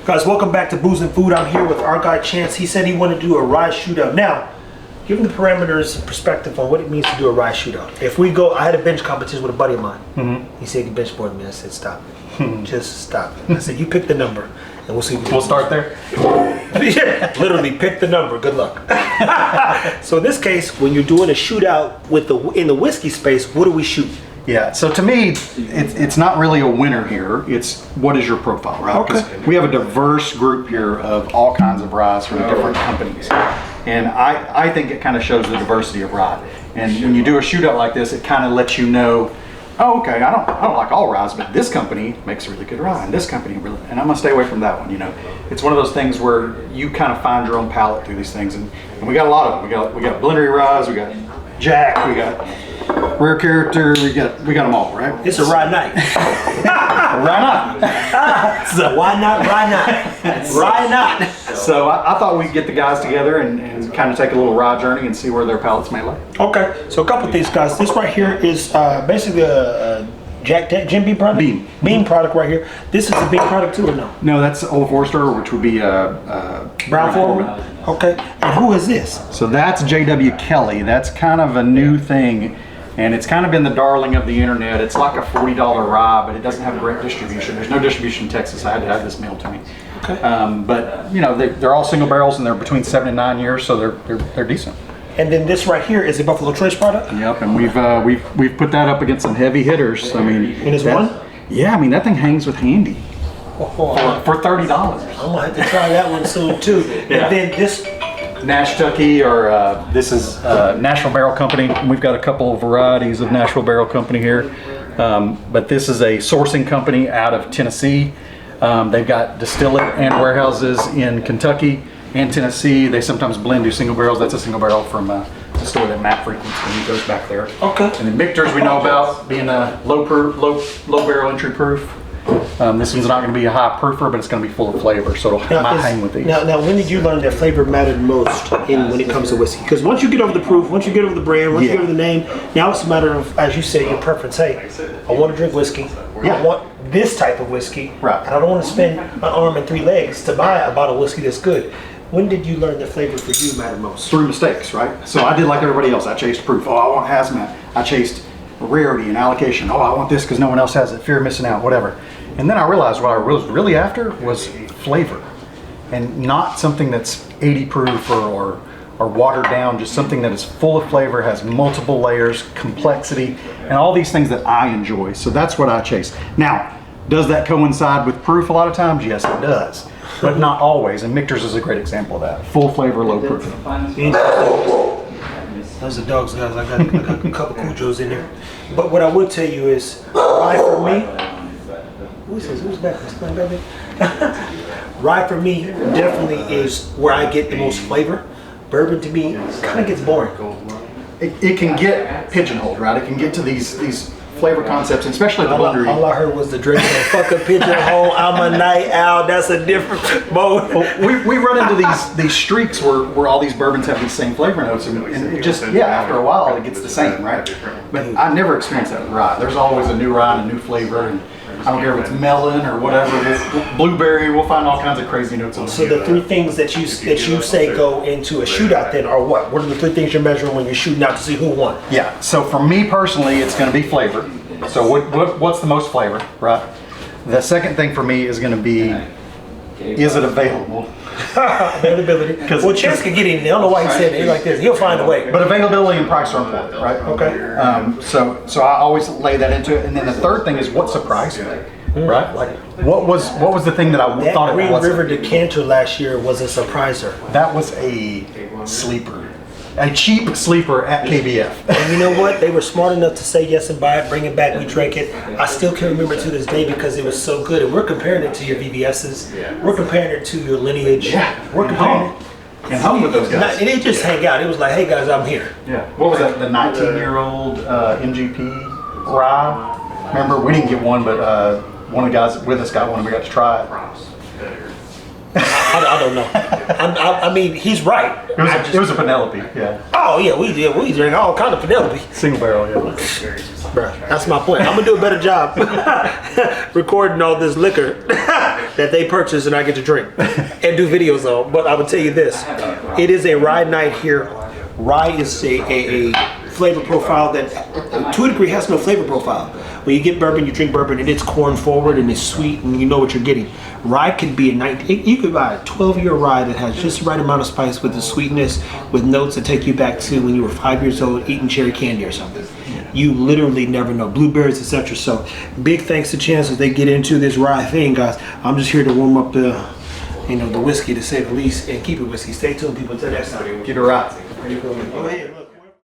Guys, welcome back to Booze and Food. I'm here with our guy Chance. He said he wanted to do a Rye Shootout. Now, give him the parameters and perspective on what it means to do a Rye Shootout. If we go, I had a bench competition with a buddy of mine. He said he could bench more than me. I said, stop it. Just stop it. I said, you pick the number and we'll see. We'll start there. Yeah, literally pick the number. Good luck. So in this case, when you're doing a shootout with in the whiskey space, what do we shoot? Yeah, so to me, it's not really a winner here. It's what is your profile, right? Okay. We have a diverse group here of all kinds of ryes from different companies. And I think it kind of shows the diversity of rye. And when you do a shootout like this, it kind of lets you know, oh, okay, I don't like all ryes, but this company makes really good rye, and this company really, and I'm gonna stay away from that one. You know, it's one of those things where you kind of find your own palate through these things, and we got a lot of them. We got blendery ryes, we got Jack, we got Rare Character, we got them all, right? It's a Rye night. Rye not? So why not Rye night? Rye not. So I thought we'd get the guys together and kind of take a little rye journey and see where their palates may lie. Okay, so a couple of things, guys. This right here is basically a Jim Beam product? Beam product right here. This is a Beam product too, or no? No, that's Old Forester, which would be Brown-Forman. Okay, and who is this? So that's J.W. Kelly. That's kind of a new thing, and it's kind of been the darling of the internet. It's like a $40 rye, but it doesn't have great distribution. There's no distribution in Texas. I had to have this mailed to me. Okay. But you know, they're all single barrels, and they're between 7 and 9 years, so they're decent. And then this right here is a Buffalo Trace product. Yep, and we've put that up against some heavy hitters. I mean, And it's one? Yeah, I mean that thing hangs with handy for $30. I'm gonna have to try that one soon too. Yeah. And then this Nashtucky, or this is Nashville Barrel Company. We've got a couple of varieties of Nashville Barrel Company here, but this is a sourcing company out of Tennessee. They've got distillers and warehouses in Kentucky and Tennessee. They sometimes blend do single barrels. That's a single barrel from a store that Matt frequents when he goes back there. Okay. And then Michters we know about being a low barrel entry proof. This one's not going to be a high proofer, but it's going to be full of flavor, so it'll might hang with these. Now, when did you learn that flavor mattered most when it comes to whiskey? Because once you get over the proof, once you get over the brand, once you get over the name, now it's a matter of, as you say, your preference. Hey, I want to drink whiskey. Yeah. I want this type of whiskey. Right. And I don't want to spend my arm and 3 legs to buy a bottle of whiskey that's good. When did you learn that flavor for you mattered most? Through mistakes, right? So I did like everybody else. I chased proof. Oh, I want hazmat. I chased rarity and allocation. Oh, I want this because no one else has it. Fear of missing out, whatever. And then I realized what I was really after was flavor, and not something that's 80 proof or watered down. Just something that is full of flavor, has multiple layers, complexity, and all these things that I enjoy. So that's what I chase. Now, does that coincide with proof a lot of times? Yes, it does. But not always, and Michter's is a great example of that. Full flavor, low proof. Those are dogs, guys. I got a couple Cujos in there. But what I would tell you is, Rye for me, who's back? Rye for me definitely is where I get the most flavor. Bourbon to me kind of gets boring. It can get pigeonholed, right? It can get to these flavor concepts, and especially the blendery. All I heard was the drink and fuck a pigeonhole. I'm a night owl. That's a different mode. Well, we run into these streaks where all these bourbons have these same flavor notes, and it just, after a while it gets the same, right? But I never experienced that with rye. There's always a new rye and a new flavor, and I don't care if it's melon or whatever. Blueberry, we'll find all kinds of crazy notes on it. So the 3 things that you say go into a shootout then are what? What are the 3 things you're measuring when you're shooting out to see who won? Yeah, so for me personally, it's going to be flavor. So what's the most flavor, right? The second thing for me is going to be, is it available? Availability. Well, Chance could get in. I don't know why he said it like this. He'll find a way. But availability and price are important, right? Okay. So I always lay that into it. And then the third thing is what surprised me, right? Like what was the thing that I thought it was? Green River decanter last year was a surpriser. That was a sleeper. A cheap sleeper at KBF. And you know what? They were smart enough to say yes and buy it, bring it back, we drank it. I still can remember to this day because it was so good. And we're comparing it to your VVS's. We're comparing it to your lineage. Yeah. We're comparing it. And hung with those guys. And they just hang out. It was like, hey guys, I'm here. Yeah. What was that? The 19-year-old MGP rye? Remember, we didn't get one, but one of the guys with us got one and we got to try it. I don't know. I mean, he's right. It was a Penelope, yeah. Oh yeah, we drink all kind of Penelope. Single barrel, yeah. Bruh, that's my point. I'm gonna do a better job recording all this liquor that they purchase and I get to drink and do videos on. But I will tell you this: it is a rye night here. Rye is a flavor profile that, to a degree, has no flavor profile. When you get bourbon, you drink bourbon, and it's corn forward and it's sweet, and you know what you're getting. Rye could be you could buy a 12-year rye that has just the right amount of spice with the sweetness, with notes that take you back to when you were 5 years old eating cherry candy or something. You literally never know. Blueberries, etc. So, big thanks to Chance as they get into this rye thing, guys. I'm just here to warm up the whiskey, to say the least, and keep it whiskey. Stay tuned, people. Until next time. Keep it right. Go ahead.